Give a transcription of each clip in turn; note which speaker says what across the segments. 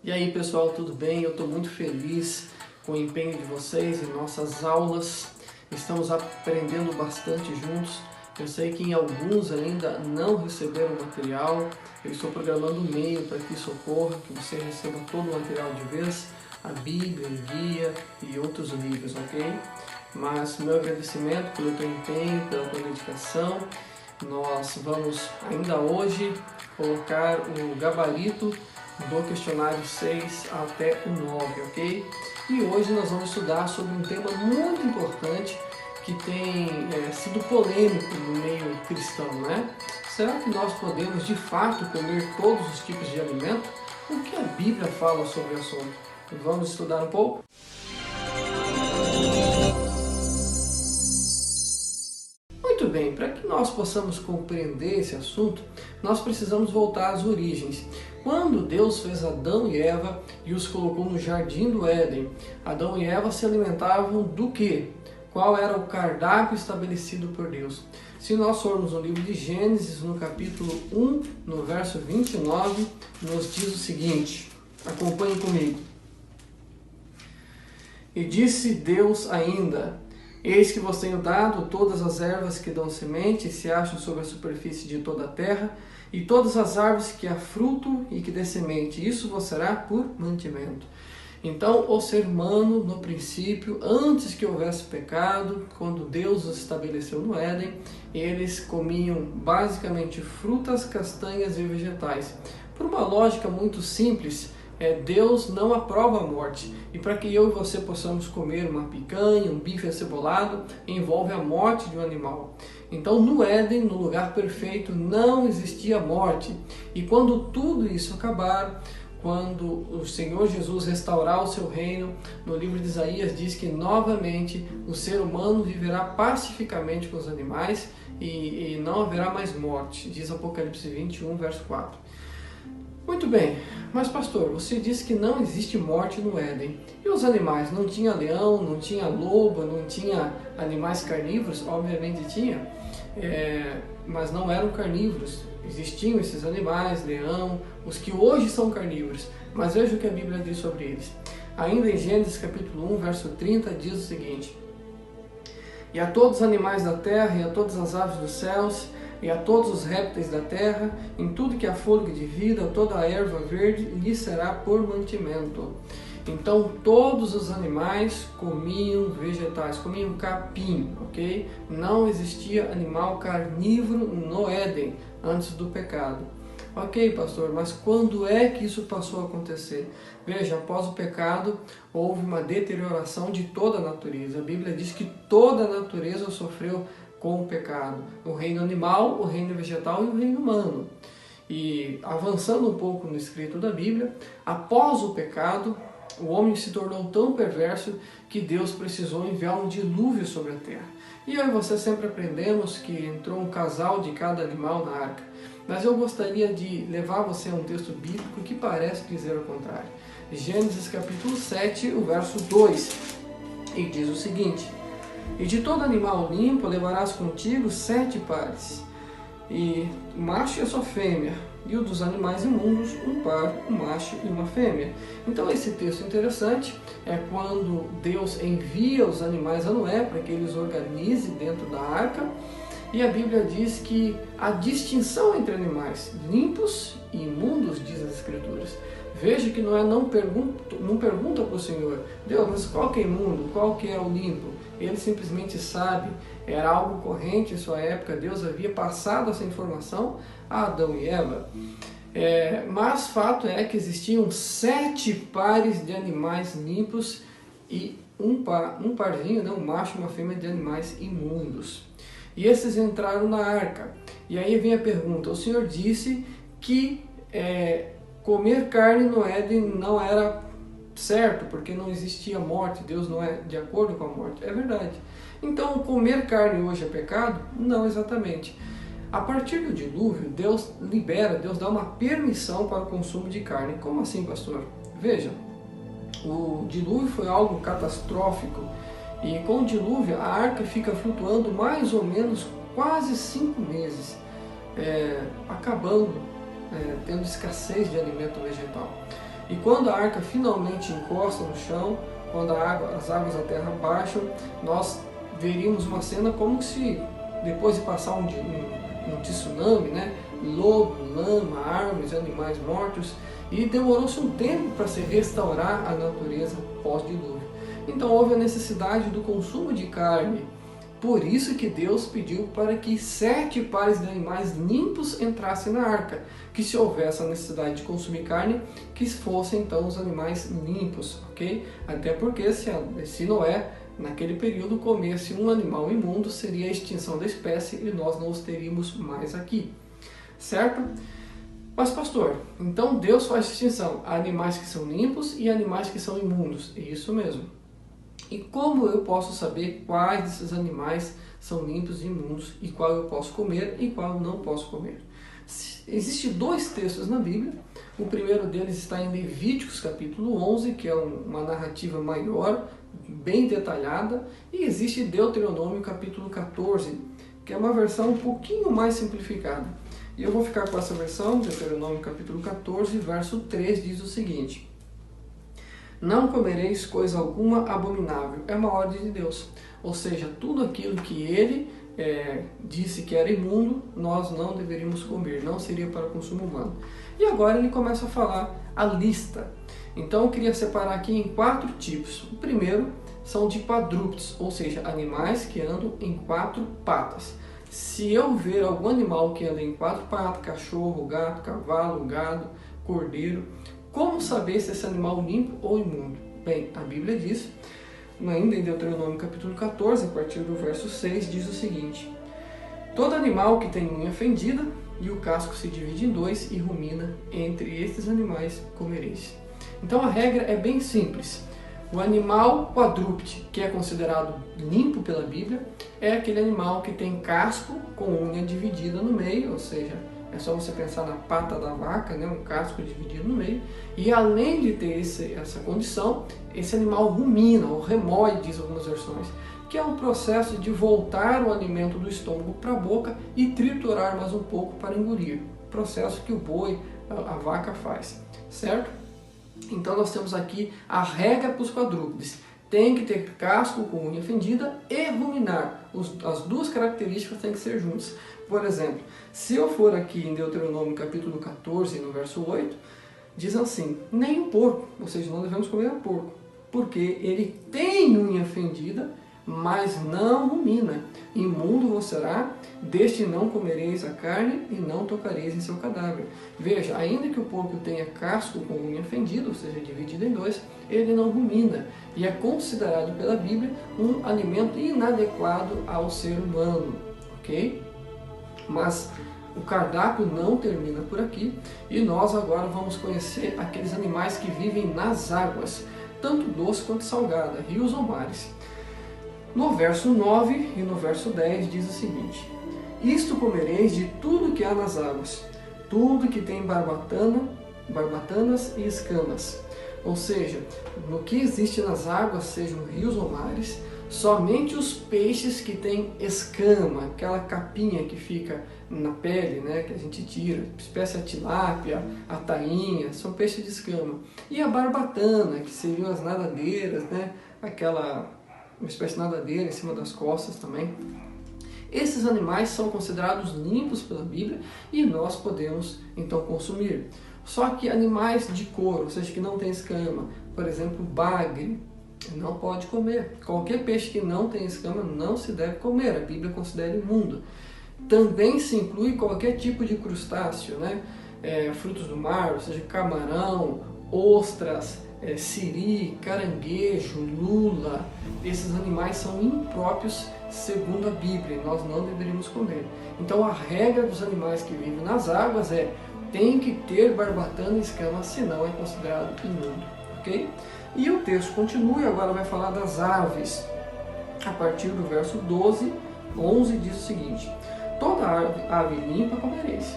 Speaker 1: E aí pessoal, tudo bem? Eu estou muito feliz com o empenho de vocês em nossas aulas. Estamos aprendendo bastante juntos. Eu sei que em alguns ainda não receberam o material. Eu estou programando um e-mail para que isso ocorra, que você receba todo o material de vez, a Bíblia, o guia e outros livros, ok? Mas meu agradecimento pelo teu empenho, pela tua dedicação. Nós vamos ainda hoje colocar o gabarito do questionário 6 até o 9, ok? E hoje nós vamos estudar sobre um tema muito importante que tem sido polêmico no meio cristão, né? Será que nós podemos de fato comer todos os tipos de alimento? O que a Bíblia fala sobre o assunto? Vamos estudar um pouco? Muito bem, para que nós possamos compreender esse assunto, nós precisamos voltar às origens. Quando Deus fez Adão e Eva e os colocou no jardim do Éden, Adão e Eva se alimentavam do quê? Qual era o cardápio estabelecido por Deus? Se nós formos no livro de Gênesis, no capítulo 1, no verso 29, nos diz o seguinte, acompanhe comigo. E disse Deus ainda: eis que vos tenho dado todas as ervas que dão semente e se acham sobre a superfície de toda a terra, e todas as árvores que há fruto e que dê semente, isso vos será por mantimento. Então, o ser humano, no princípio, antes que houvesse pecado, quando Deus os estabeleceu no Éden, eles comiam basicamente frutas, castanhas e vegetais. Por uma lógica muito simples, Deus não aprova a morte. E para que eu e você possamos comer uma picanha, um bife acebolado, envolve a morte de um animal. Então no Éden, no lugar perfeito, não existia morte. E quando tudo isso acabar, quando o Senhor Jesus restaurar o seu reino, no livro de Isaías diz que novamente o ser humano viverá pacificamente com os animais e não haverá mais morte. Diz Apocalipse 21, verso 4. Muito bem, mas pastor, você disse que não existe morte no Éden. E os animais? Não tinha leão, não tinha lobo, não tinha animais carnívoros? Obviamente tinha, mas não eram carnívoros. Existiam esses animais, leão, os que hoje são carnívoros. Mas veja o que a Bíblia diz sobre eles. Ainda em Gênesis capítulo 1, verso 30, diz o seguinte: e a todos os animais da terra, e a todas as aves dos céus, e a todos os répteis da terra, em tudo que há fôlego de vida, toda a erva verde, lhe será por mantimento. Então todos os animais comiam vegetais, comiam capim, ok? Não existia animal carnívoro no Éden antes do pecado. Ok, pastor, mas quando é que isso passou a acontecer? Veja, após o pecado, houve uma deterioração de toda a natureza. A Bíblia diz que toda a natureza sofreu com o pecado. O reino animal, o reino vegetal e o reino humano. E avançando um pouco no escrito da Bíblia, após o pecado, o homem se tornou tão perverso que Deus precisou enviar um dilúvio sobre a terra. E eu e você sempre aprendemos que entrou um casal de cada animal na arca. Mas eu gostaria de levar você a um texto bíblico que parece dizer o contrário. Gênesis capítulo 7, o verso 2. E diz o seguinte: e de todo animal limpo levarás contigo 7 pares, e o macho e a sua fêmea, e o dos animais imundos, um par, um macho e uma fêmea. Então esse texto interessante é quando Deus envia os animais a Noé para que eles organizem dentro da arca, e a Bíblia diz que há distinção entre animais limpos e imundos, diz as Escrituras. Veja que Noé não pergunta para o Senhor: Deus, mas qual que é imundo, qual que é o limpo? Ele simplesmente sabe, era algo corrente em sua época, Deus havia passado essa informação a Adão e Eva. Mas fato é que existiam 7 pares de animais limpos e um parzinho, um macho e uma fêmea de animais imundos. E esses entraram na arca. E aí vem a pergunta: o Senhor disse que comer carne no Éden não era certo, porque não existia morte, Deus não é de acordo com a morte. É verdade. Então, comer carne hoje é pecado? Não exatamente. A partir do dilúvio, Deus dá uma permissão para o consumo de carne. Como assim, pastor? Veja, o dilúvio foi algo catastrófico, e com o dilúvio a arca fica flutuando mais ou menos quase 5 meses, acabando, tendo escassez de alimento vegetal. E quando a arca finalmente encosta no chão, quando as águas da terra baixam, nós veríamos uma cena como se, depois de passar um tsunami, né? Lodo, lama, árvores, animais mortos, e demorou-se um tempo para se restaurar a natureza pós-dilúvio. Então houve a necessidade do consumo de carne. Por isso que Deus pediu para que 7 pares de animais limpos entrassem na arca, que se houvesse a necessidade de consumir carne, que fossem então os animais limpos, ok? Até porque se Noé, naquele período, comesse um animal imundo, seria a extinção da espécie e nós não os teríamos mais aqui, certo? Mas pastor, então Deus faz distinção, há animais que são limpos e animais que são imundos, isso mesmo. E como eu posso saber quais desses animais são limpos e imundos e qual eu posso comer e qual eu não posso comer? Existem 2 textos na Bíblia. O primeiro deles está em Levíticos capítulo 11, que é uma narrativa maior, bem detalhada. E existe Deuteronômio capítulo 14, que é uma versão um pouquinho mais simplificada. E eu vou ficar com essa versão, Deuteronômio capítulo 14, verso 3, diz o seguinte: não comereis coisa alguma abominável. É uma ordem de Deus. Ou seja, tudo aquilo que ele disse que era imundo, nós não deveríamos comer. Não seria para consumo humano. E agora ele começa a falar a lista. Então eu queria separar aqui em 4 tipos. O primeiro são de quadrúpedes, ou seja, animais que andam em 4 patas. Se eu ver algum animal que anda em 4 patas, cachorro, gato, cavalo, gado, cordeiro, como saber se esse animal é limpo ou imundo? Bem, a Bíblia diz, ainda em Deuteronômio capítulo 14, a partir do verso 6, diz o seguinte: todo animal que tem unha fendida e o casco se divide em 2 e rumina, entre estes animais comereis. Então a regra é bem simples. O animal quadrúpede, que é considerado limpo pela Bíblia, é aquele animal que tem casco com unha dividida no meio, ou seja, é só você pensar na pata da vaca, né? Um casco dividido no meio. E além de ter essa condição, esse animal rumina, ou remói, diz algumas versões, que é um processo de voltar o alimento do estômago para a boca e triturar mais um pouco para engolir. Processo que o boi, a vaca faz, certo? Então nós temos aqui a regra para os quadrúpedes. Tem que ter casco com unha fendida e ruminar. As 2 características têm que ser juntas. Por exemplo, se eu for aqui em Deuteronômio capítulo 14, no verso 8, diz assim: nem o porco, ou seja, não devemos comer o porco, porque ele tem unha fendida, mas não rumina. Imundo vos será, deste não comereis a carne e não tocareis em seu cadáver. Veja, ainda que o porco tenha casco com unha fendida, ou seja, dividido em 2, ele não rumina e é considerado pela Bíblia um alimento inadequado ao ser humano, ok? Mas o cardápio não termina por aqui e nós agora vamos conhecer aqueles animais que vivem nas águas, tanto doce quanto salgada, rios ou mares. No verso 9 e no verso 10 diz o seguinte: isto comereis de tudo que há nas águas, tudo que tem barbatanas e escamas. Ou seja, no que existe nas águas, sejam rios ou mares, somente os peixes que têm escama, aquela capinha que fica na pele, né, que a gente tira, espécie a tilápia, a tainha, são peixes de escama. E a barbatana, que seriam as nadadeiras, né, uma espécie de nadadeira em cima das costas também. Esses animais são considerados limpos pela Bíblia e nós podemos então consumir. Só que animais de couro, ou seja, que não tem escama, por exemplo, bagre, não pode comer. Qualquer peixe que não tem escama não se deve comer, a Bíblia considera imundo. Também se inclui qualquer tipo de crustáceo, né? Frutos do mar, ou seja, camarão, ostras, siri, caranguejo, lula. Esses animais são impróprios segundo a Bíblia e nós não deveríamos comer. Então a regra dos animais que vivem nas águas tem que ter barbatana e escama, senão é considerado imundo, ok? E o texto continua e agora vai falar das aves. A partir do verso 11 diz o seguinte: toda ave limpa comereis,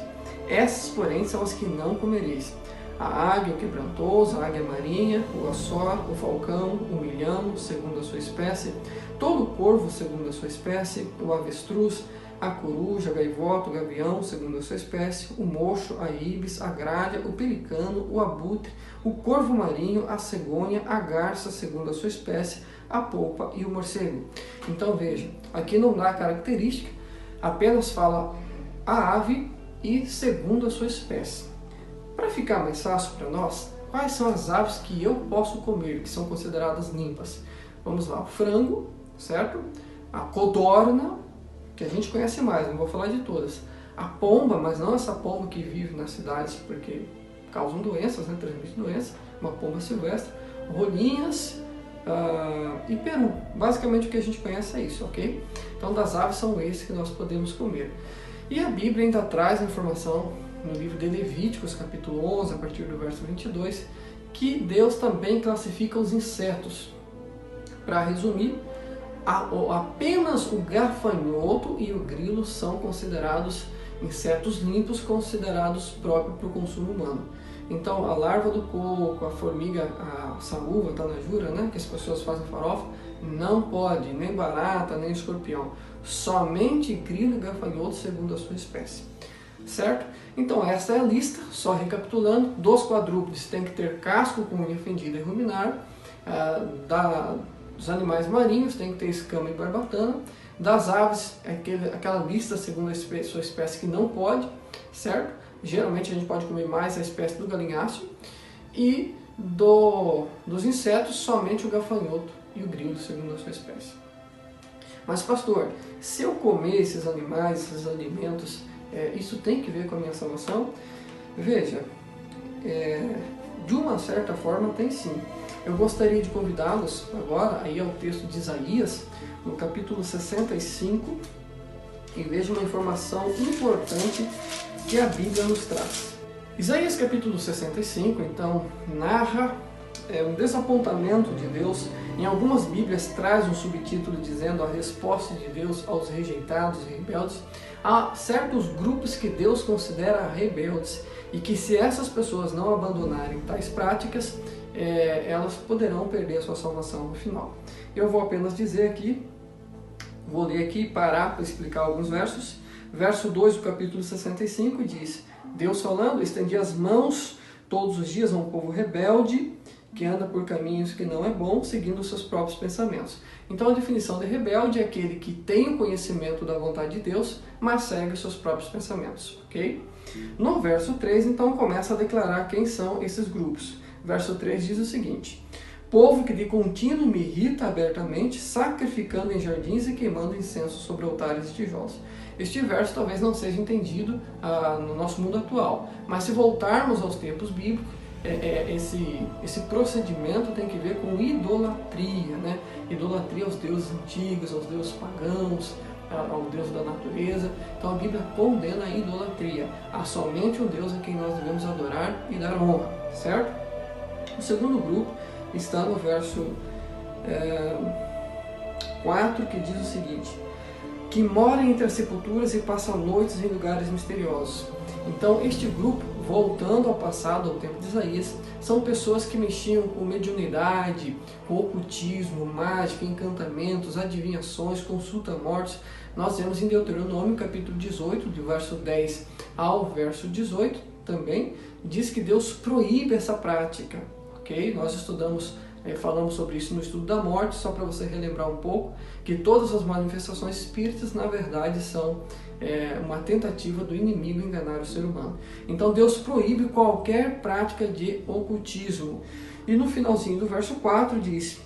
Speaker 1: essas porém são as que não comereis: a águia, o quebrantoso, a águia marinha, o açó, o falcão, o milhamo, segundo a sua espécie, todo corvo, segundo a sua espécie, o avestruz, a coruja, a gaivota, o gavião, segundo a sua espécie, o mocho, a ibis, a gralha, o pelicano, o abutre, o corvo marinho, a cegonha, a garça, segundo a sua espécie, a polpa e o morcego. Então veja, aqui não dá característica, apenas fala a ave e segundo a sua espécie. Para ficar mais fácil para nós, quais são as aves que eu posso comer, que são consideradas limpas? Vamos lá, o frango, certo? A codorna, que a gente conhece mais, não vou falar de todas. A pomba, mas não essa pomba que vive nas cidades porque causam doenças, né? Transmitem doenças, uma pomba silvestre. Rolinhas e peru. Basicamente o que a gente conhece é isso, ok? Então das aves são esses que nós podemos comer. E a Bíblia ainda traz a informação no livro de Levíticos, capítulo 11, a partir do verso 22, que Deus também classifica os insetos. Para resumir, apenas o gafanhoto e o grilo são considerados insetos limpos, considerados próprios para o consumo humano. Então, a larva do coco, a formiga, a saúva, a tanajura, né, que as pessoas fazem farofa, não pode, nem barata, nem escorpião. Somente grilo e gafanhoto segundo a sua espécie. Certo? Então, essa é a lista, só recapitulando. Dos quadrúpedes tem que ter casco com unha fendida e ruminar. Dos animais marinhos tem que ter escama e barbatana. Das aves, aquela lista segundo a sua espécie que não pode, certo? Geralmente a gente pode comer mais a espécie do galinháceo. E dos insetos, somente o gafanhoto e o grilo segundo a sua espécie. Mas pastor, se eu comer esses animais, esses alimentos, isso tem que ver com a minha salvação? Veja, de uma certa forma tem sim. Eu gostaria de convidá-los agora aí ao texto de Isaías, no capítulo 65, e veja uma informação importante que a Bíblia nos traz. Isaías capítulo 65, então, narra um desapontamento de Deus. Em algumas Bíblias traz um subtítulo dizendo a resposta de Deus aos rejeitados e rebeldes. Há certos grupos que Deus considera rebeldes e que se essas pessoas não abandonarem tais práticas, elas poderão perder a sua salvação no final. Eu vou apenas dizer aqui, vou ler aqui e parar para explicar alguns versos. Verso 2 do capítulo 65 diz: Deus falando, estendi as mãos todos os dias a um povo rebelde, que anda por caminhos que não é bom, seguindo os seus próprios pensamentos. Então a definição de rebelde é aquele que tem o conhecimento da vontade de Deus, mas segue os seus próprios pensamentos, ok? No verso 3, então, começa a declarar quem são esses grupos. Verso 3 diz o seguinte: povo que de contínuo me irrita abertamente, sacrificando em jardins e queimando incenso sobre altares de tijolos. Este verso talvez não seja entendido no nosso mundo atual, mas se voltarmos aos tempos bíblicos, esse procedimento tem que ver com idolatria, né? Idolatria aos deuses antigos, aos deuses pagãos, ao Deus da natureza. Então a Bíblia condena a idolatria. Há somente um Deus a quem nós devemos adorar e dar honra, certo? O segundo grupo está no verso 4, que diz o seguinte: que mora entre as sepulturas e passa noites em lugares misteriosos. Então este grupo, voltando ao passado, ao tempo de Isaías, são pessoas que mexiam com mediunidade, com ocultismo, mágica, encantamentos, adivinhações, consulta mortes. Nós vemos em Deuteronômio capítulo 18, do verso 10 ao verso 18, também diz que Deus proíbe essa prática, ok? Nós falamos sobre isso no estudo da morte, só para você relembrar um pouco, que todas as manifestações espíritas, na verdade, são uma tentativa do inimigo enganar o ser humano. Então Deus proíbe qualquer prática de ocultismo. E no finalzinho do verso 4 diz: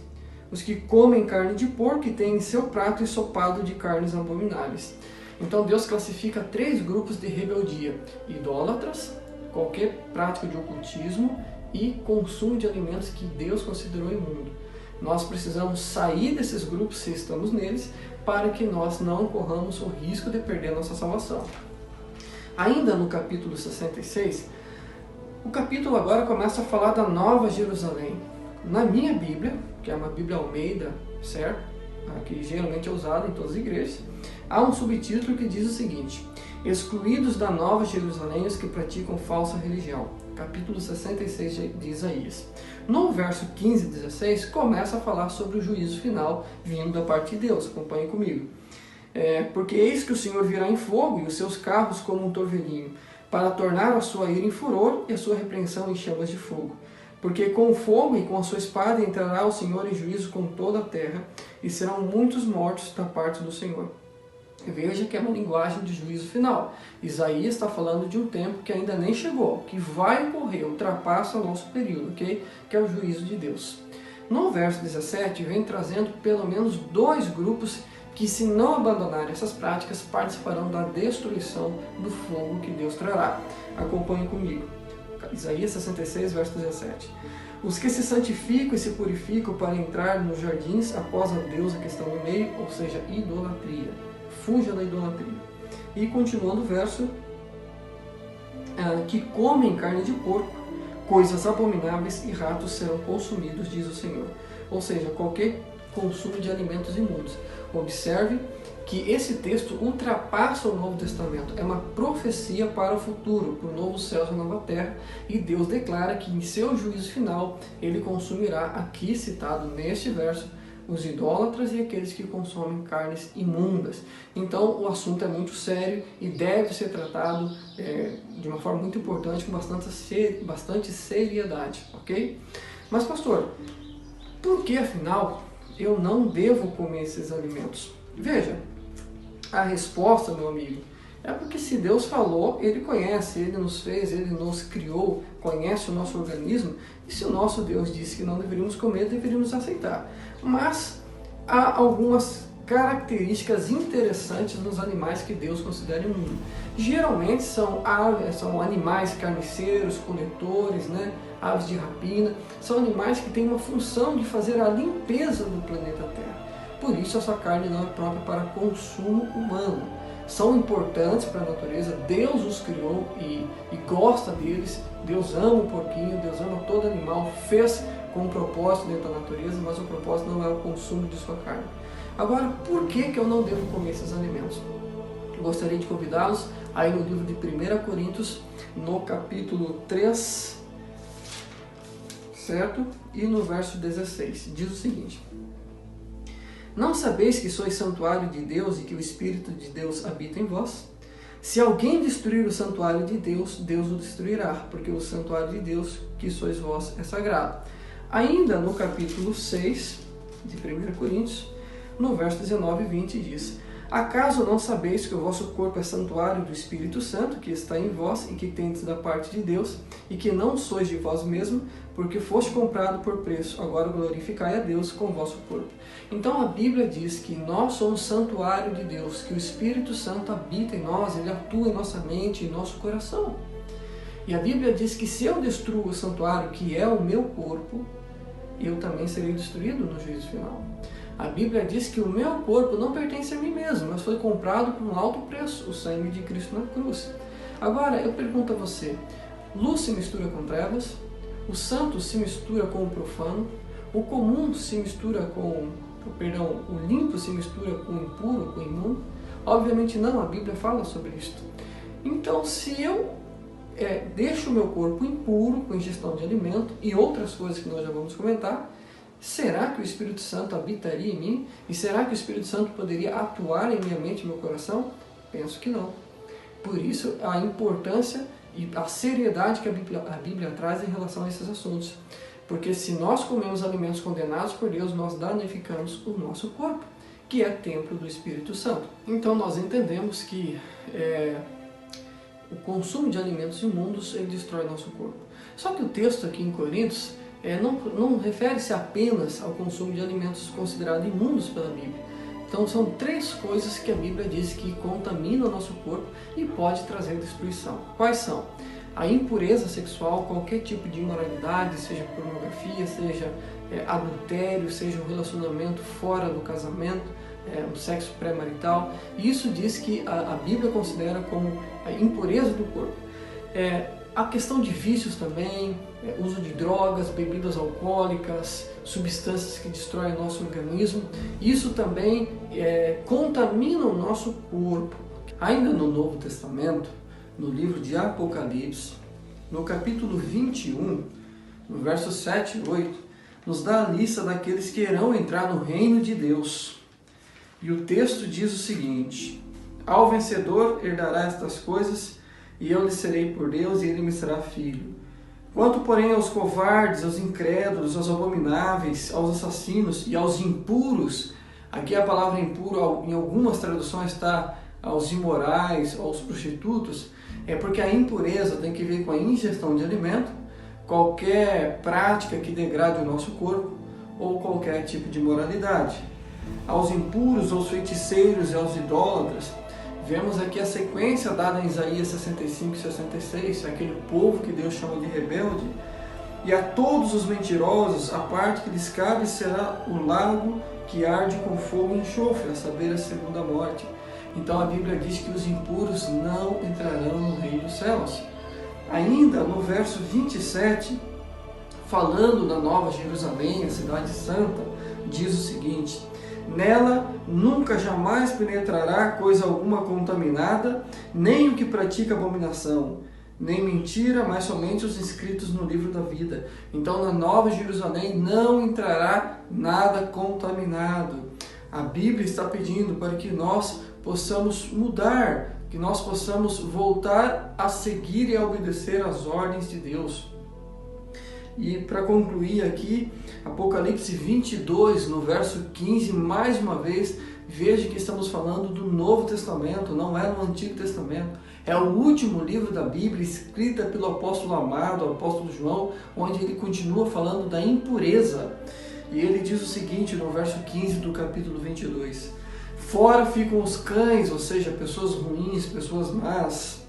Speaker 1: os que comem carne de porco e têm em seu prato ensopado de carnes abomináveis. Então Deus classifica 3 grupos de rebeldia: idólatras, qualquer prática de ocultismo e consumo de alimentos que Deus considerou imundo. Nós precisamos sair desses grupos, se estamos neles, para que nós não corramos o risco de perder nossa salvação. Ainda no capítulo 66, o capítulo agora começa a falar da Nova Jerusalém. Na minha Bíblia, que é uma Bíblia Almeida, certo? Que geralmente é usada em todas as igrejas, há um subtítulo que diz o seguinte: excluídos da Nova Jerusalém os que praticam falsa religião. Capítulo 66 de Isaías. No verso 15 e 16, começa a falar sobre o juízo final vindo da parte de Deus. Acompanhe comigo. Porque eis que o Senhor virá em fogo e os seus carros como um torvelinho, para tornar a sua ira em furor e a sua repreensão em chamas de fogo. Porque com o fogo e com a sua espada entrará o Senhor em juízo com toda a terra, e serão muitos mortos da parte do Senhor. Veja que é uma linguagem de juízo final. Isaías está falando de um tempo que ainda nem chegou, que vai ocorrer, ultrapassa o nosso período, ok? Que é o juízo de Deus. No verso 17, vem trazendo pelo menos 2 grupos que, se não abandonarem essas práticas, participarão da destruição do fogo que Deus trará. Acompanhe comigo. Isaías 66, verso 17. Os que se santificam e se purificam para entrar nos jardins após a deusa que estão no meio, ou seja, idolatria. Fuja da idolatria. E continuando o verso, que comem carne de porco, coisas abomináveis e ratos serão consumidos, diz o Senhor. Ou seja, qualquer consumo de alimentos imundos. Observe que esse texto ultrapassa o Novo Testamento. É uma profecia para o futuro, para o novo céu e a nova terra. E Deus declara que em seu juízo final, Ele consumirá, aqui citado neste verso, os idólatras e aqueles que consomem carnes imundas. Então o assunto é muito sério e deve ser tratado de uma forma muito importante, com bastante seriedade, ok? Mas pastor, por que afinal eu não devo comer esses alimentos? Veja, a resposta, meu amigo, é porque se Deus falou, Ele conhece, Ele nos fez, Ele nos criou, conhece o nosso organismo, e se o nosso Deus disse que não deveríamos comer, deveríamos aceitar. Mas há algumas características interessantes nos animais que Deus considera imundos. Geralmente são animais carniceiros, coletores, né? Aves de rapina, são animais que têm uma função de fazer a limpeza do planeta Terra. Por isso a sua carne não é própria para consumo humano. São importantes para a natureza, Deus os criou e gosta deles, Deus ama o porquinho, Deus ama todo animal, fez com um propósito dentro da natureza, mas o propósito não é o consumo de sua carne. Agora, por que eu não devo comer esses alimentos? Eu gostaria de convidá-los aí no livro de 1 Coríntios, no capítulo 3, certo? E no verso 16, diz o seguinte: não sabeis que sois santuário de Deus e que o Espírito de Deus habita em vós? Se alguém destruir o santuário de Deus, Deus o destruirá, porque o santuário de Deus, que sois vós, é sagrado. Ainda no capítulo 6 de 1 Coríntios, no verso 19 e 20 diz: acaso não sabeis que o vosso corpo é santuário do Espírito Santo, que está em vós e que tendes da parte de Deus, e que não sois de vós mesmo, porque foste comprado por preço, agora glorificai a Deus com o vosso corpo. Então a Bíblia diz que nós somos santuário de Deus, que o Espírito Santo habita em nós, Ele atua em nossa mente, em nosso coração. E a Bíblia diz que se eu destruo o santuário, que é o meu corpo, eu também serei destruído no juízo final. A Bíblia diz que o meu corpo não pertence a mim mesmo, mas foi comprado por um alto preço, o sangue de Cristo na cruz. Agora, eu pergunto a você, luz se mistura com trevas? O santo se mistura com o profano? O comum se mistura com, o limpo se mistura com o impuro, com o imundo? Obviamente não, a Bíblia fala sobre isso. Então, se eu deixo o meu corpo impuro, com ingestão de alimento e outras coisas que nós já vamos comentar, será que o Espírito Santo habitaria em mim? E será que o Espírito Santo poderia atuar em minha mente e meu coração? Penso que não. Por isso, a importância e a seriedade que a Bíblia traz em relação a esses assuntos. Porque se nós comemos alimentos condenados por Deus, nós danificamos o nosso corpo, que é templo do Espírito Santo. Então nós entendemos que o consumo de alimentos imundos ele destrói nosso corpo. Só que o texto aqui em Coríntios não refere-se apenas ao consumo de alimentos considerados imundos pela Bíblia. Então são 3 coisas que a Bíblia diz que contaminam o nosso corpo e pode trazer destruição. Quais são? A impureza sexual, qualquer tipo de imoralidade, seja pornografia, seja adultério, seja um relacionamento fora do casamento, um sexo pré-marital. Isso diz que a Bíblia considera como a impureza do corpo. A questão de vícios também, uso de drogas, bebidas alcoólicas, substâncias que destroem o nosso organismo, isso também contamina o nosso corpo. Ainda no Novo Testamento, no livro de Apocalipse, no capítulo 21, no verso 7 e 8, nos dá a lista daqueles que irão entrar no reino de Deus. E o texto diz o seguinte: ao vencedor herdará estas coisas, e eu lhe serei por Deus, e ele me será filho. Quanto, porém, aos covardes, aos incrédulos, aos abomináveis, aos assassinos e aos impuros, aqui a palavra impuro, em algumas traduções, está aos imorais, aos prostitutos, é porque a impureza tem que ver com a ingestão de alimento, qualquer prática que degrade o nosso corpo, ou qualquer tipo de moralidade. Aos impuros, aos feiticeiros e aos idólatras, vemos aqui a sequência dada em Isaías 65 e 66, aquele povo que Deus chama de rebelde. E a todos os mentirosos, a parte que lhes cabe será o lago que arde com fogo e enxofre, a saber, a segunda morte. Então a Bíblia diz que os impuros não entrarão no reino dos céus. Ainda no verso 27, falando da Nova Jerusalém, a cidade santa, diz o seguinte: nela nunca jamais penetrará coisa alguma contaminada, nem o que pratica abominação, nem mentira, mas somente os inscritos no livro da vida. Então na Nova Jerusalém não entrará nada contaminado. A Bíblia está pedindo para que nós possamos mudar, que nós possamos voltar a seguir e a obedecer às ordens de Deus. E para concluir aqui, Apocalipse 22, no verso 15, mais uma vez, veja que estamos falando do Novo Testamento, não é no Antigo Testamento. É o último livro da Bíblia, escrita pelo apóstolo amado, o apóstolo João, onde ele continua falando da impureza. E ele diz o seguinte no verso 15 do capítulo 22. Fora ficam os cães, ou seja, pessoas ruins, pessoas más,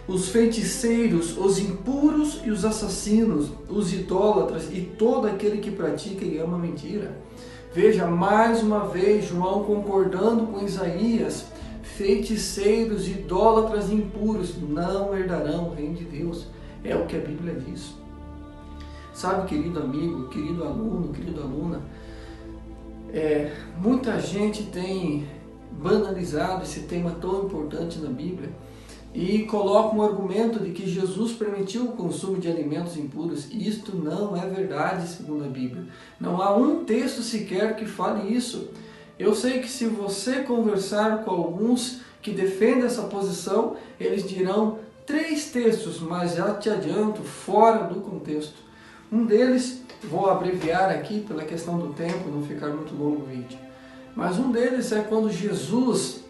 Speaker 1: os feiticeiros, os impuros e os assassinos, os idólatras e todo aquele que pratica e ama mentira. Veja, mais uma vez, João concordando com Isaías: feiticeiros, idólatras e impuros não herdarão o reino de Deus. É o que a Bíblia diz. Sabe, querido amigo, querido aluno, querida aluna, muita gente tem banalizado esse tema tão importante na Bíblia e coloca um argumento de que Jesus permitiu o consumo de alimentos impuros. Isto não é verdade, segundo a Bíblia. Não há um texto sequer que fale isso. Eu sei que se você conversar com alguns que defendem essa posição, eles dirão 3 textos, mas já te adianto, fora do contexto. Um deles, vou abreviar aqui pela questão do tempo, não ficar muito longo o vídeo. Mas um deles é quando Jesus,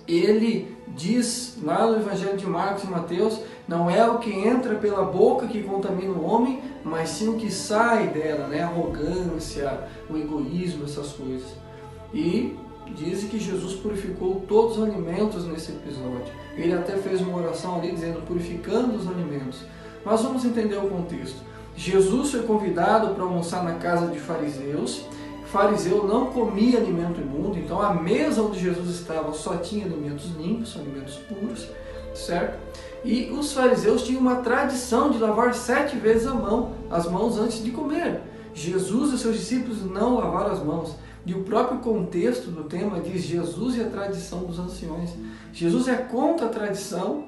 Speaker 1: ele diz lá no Evangelho de Marcos e Mateus: não é o que entra pela boca que contamina o homem, mas sim o que sai dela, né? A arrogância, o egoísmo, essas coisas. E diz que Jesus purificou todos os alimentos nesse episódio. Ele até fez uma oração ali dizendo: purificando os alimentos. Mas vamos entender o contexto. Jesus foi convidado para almoçar na casa de fariseus. Fariseu não comia alimento imundo, então a mesa onde Jesus estava só tinha alimentos limpos, alimentos puros, certo? E os fariseus tinham uma tradição de lavar 7 vezes as mãos antes de comer. Jesus e seus discípulos não lavaram as mãos. E o próprio contexto do tema diz Jesus e a tradição dos anciões. Jesus é contra a tradição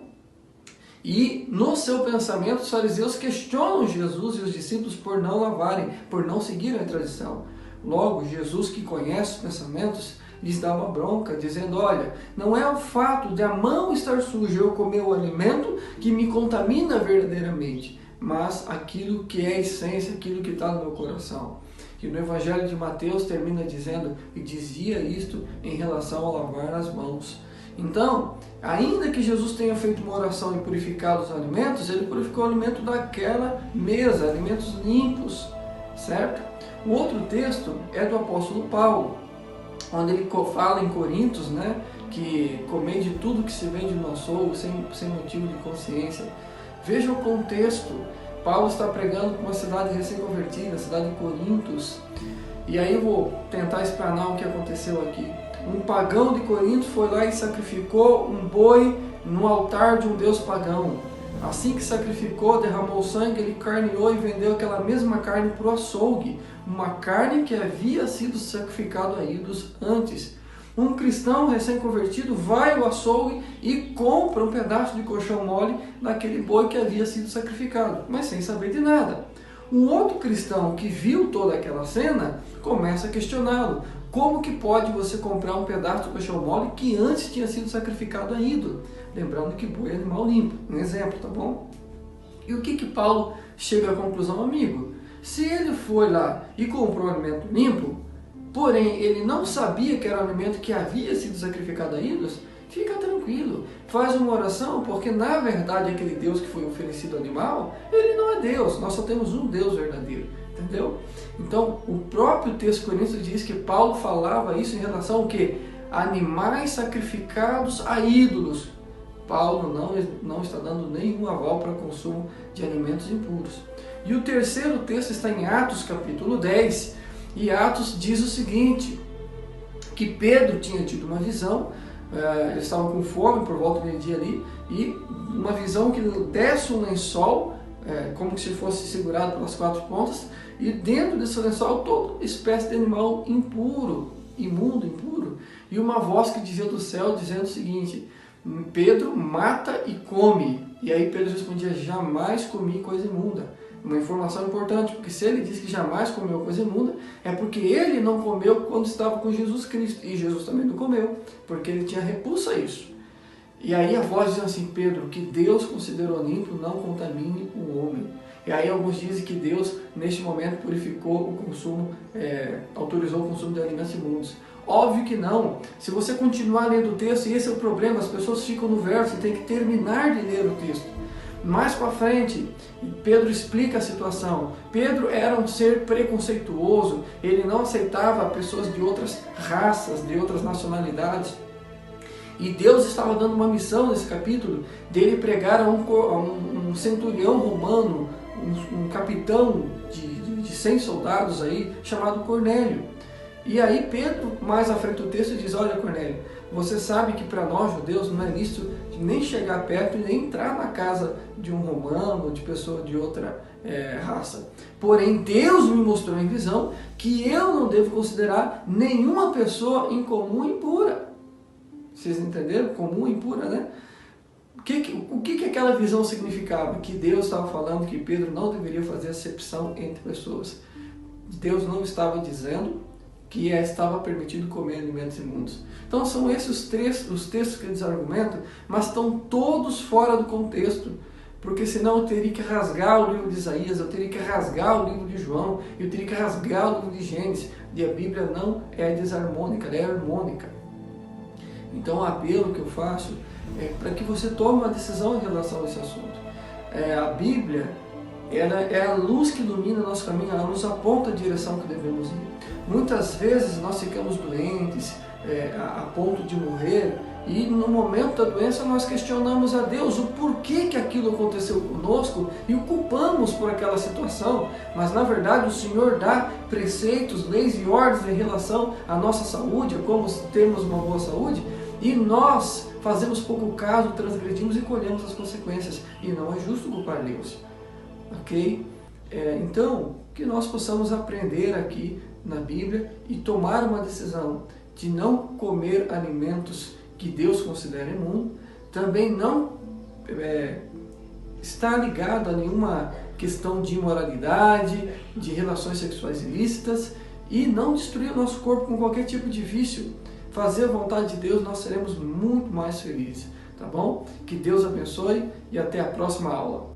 Speaker 1: e no seu pensamento os fariseus questionam Jesus e os discípulos por não lavarem, por não seguirem a tradição. Logo, Jesus, que conhece os pensamentos, lhes dá uma bronca, dizendo: olha, não é o fato de a mão estar suja eu comer o alimento que me contamina verdadeiramente, mas aquilo que é a essência, aquilo que está no meu coração. E no Evangelho de Mateus termina dizendo: e dizia isto em relação a lavar as mãos. Então, ainda que Jesus tenha feito uma oração e purificado os alimentos, ele purificou o alimento daquela mesa, alimentos limpos, certo? O outro texto é do apóstolo Paulo, onde ele fala em Coríntios, né, que comer de tudo que se vende no açougue sem motivo de consciência. Veja o contexto. Paulo está pregando para uma cidade recém-convertida, a cidade de Coríntios. E aí eu vou tentar explanar o que aconteceu aqui. Um pagão de Corinto foi lá e sacrificou um boi no altar de um deus pagão. Assim que sacrificou, derramou sangue, ele carneou e vendeu aquela mesma carne para o açougue. Uma carne que havia sido sacrificada a ídolos antes. Um cristão recém-convertido vai ao açougue e compra um pedaço de colchão mole daquele boi que havia sido sacrificado, mas sem saber de nada. Um outro cristão que viu toda aquela cena começa a questioná-lo. Como que pode você comprar um pedaço do coxão mole que antes tinha sido sacrificado a ídolo? Lembrando que boi é animal limpo, um exemplo, tá bom? E o que Paulo chega à conclusão, amigo? Se ele foi lá e comprou um alimento limpo, porém ele não sabia que era um alimento que havia sido sacrificado a ídolos, fica tranquilo, faz uma oração, porque na verdade aquele Deus que foi oferecido ao animal, ele não é Deus, nós só temos um Deus verdadeiro, entendeu? Então o próprio texto coríntios diz que Paulo falava isso em relação ao que? Animais sacrificados a ídolos. Paulo não está dando nenhum aval para o consumo de alimentos impuros. E o terceiro texto está em Atos capítulo 10, e Atos diz o seguinte, que Pedro tinha tido uma visão, eles estavam com fome por volta do meio-dia ali, e uma visão que desce um lençol, como se fosse segurado pelas quatro pontas, e dentro desse lençol toda espécie de animal impuro, imundo, impuro, e uma voz que dizia do céu dizendo o seguinte, Pedro, mata e come. E aí Pedro respondia, jamais comi coisa imunda. Uma informação importante, porque se ele diz que jamais comeu coisa imunda, é porque ele não comeu quando estava com Jesus Cristo, e Jesus também não comeu, porque ele tinha repulsa a isso. E aí a voz diz assim, Pedro, que Deus considerou limpo, não contamine o homem. E aí alguns dizem que Deus, neste momento, purificou o consumo, autorizou o consumo de alimentos imundos. Óbvio que não. Se você continuar lendo o texto, e esse é o problema, as pessoas ficam no verso e tem que terminar de ler o texto. Mais para frente, Pedro explica a situação. Pedro era um ser preconceituoso, ele não aceitava pessoas de outras raças, de outras nacionalidades. E Deus estava dando uma missão nesse capítulo, dele pregar a um centurião romano, um capitão de 100 soldados aí, chamado Cornélio. E aí Pedro, mais à frente do texto, diz, olha Cornélio, você sabe que para nós judeus não é lícito nem chegar perto e nem entrar na casa de um romano ou de pessoa de outra raça. Porém, Deus me mostrou em visão que eu não devo considerar nenhuma pessoa incomum e impura. Vocês entenderam? Comum e impura, né? O que aquela visão significava? Que Deus estava falando que Pedro não deveria fazer acepção entre pessoas. Deus não estava dizendo que estava permitido comer alimentos imundos. Então são esses os textos que eles argumentam, mas estão todos fora do contexto, porque senão eu teria que rasgar o livro de Isaías, eu teria que rasgar o livro de João, eu teria que rasgar o livro de Gênesis, e a Bíblia não é desarmônica, ela é harmônica. Então o apelo que eu faço é para que você tome uma decisão em relação a esse assunto. A Bíblia, ela é a luz que ilumina nosso caminho, ela nos aponta a direção que devemos ir. Muitas vezes nós ficamos doentes, a ponto de morrer, e no momento da doença nós questionamos a Deus o porquê que aquilo aconteceu conosco e o culpamos por aquela situação, mas na verdade o Senhor dá preceitos, leis e ordens em relação à nossa saúde, a como termos uma boa saúde, e nós fazemos pouco caso, transgredimos e colhemos as consequências, e não é justo culpar Deus. Ok? Então, que nós possamos aprender aqui na Bíblia e tomar uma decisão de não comer alimentos que Deus considera imundo, também não estar ligado a nenhuma questão de imoralidade, de relações sexuais ilícitas, e não destruir o nosso corpo com qualquer tipo de vício. Fazer a vontade de Deus, nós seremos muito mais felizes, tá bom? Que Deus abençoe e até a próxima aula.